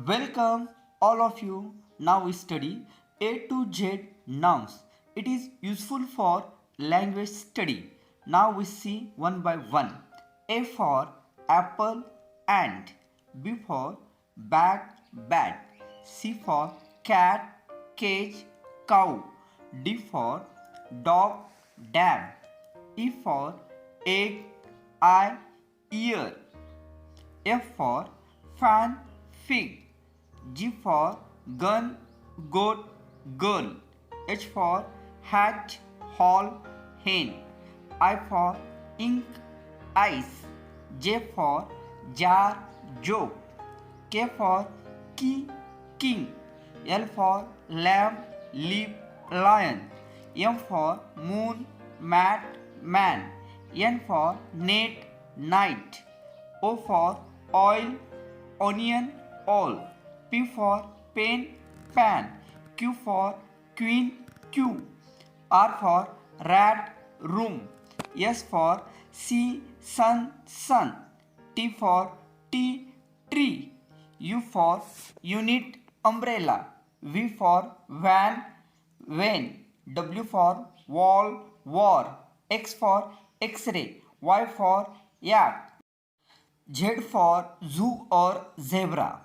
Welcome all of you. Now we study A to Z nouns. It is useful for language study. Now we see one by one. A for apple, ant. B for bat. C for cat, cage, cow. D for dog, dam. E for egg, eye, ear. F for fan, fig. G for gun, goat, girl. H for hat, hall, hen. I for ink, ice. J for jar, joke. K for key, king. L for lamb, leap, lion. M for moon, mat, man. N for net, night. O for oil, onion, all. P for pen, pan. Q for queen, queue. R for rat, room. S for sea, sun, sun. T for tea, tree. U for unit, umbrella. V for van, van. W for wall, war. X for x-ray. Y for yak. Z for zoo or zebra.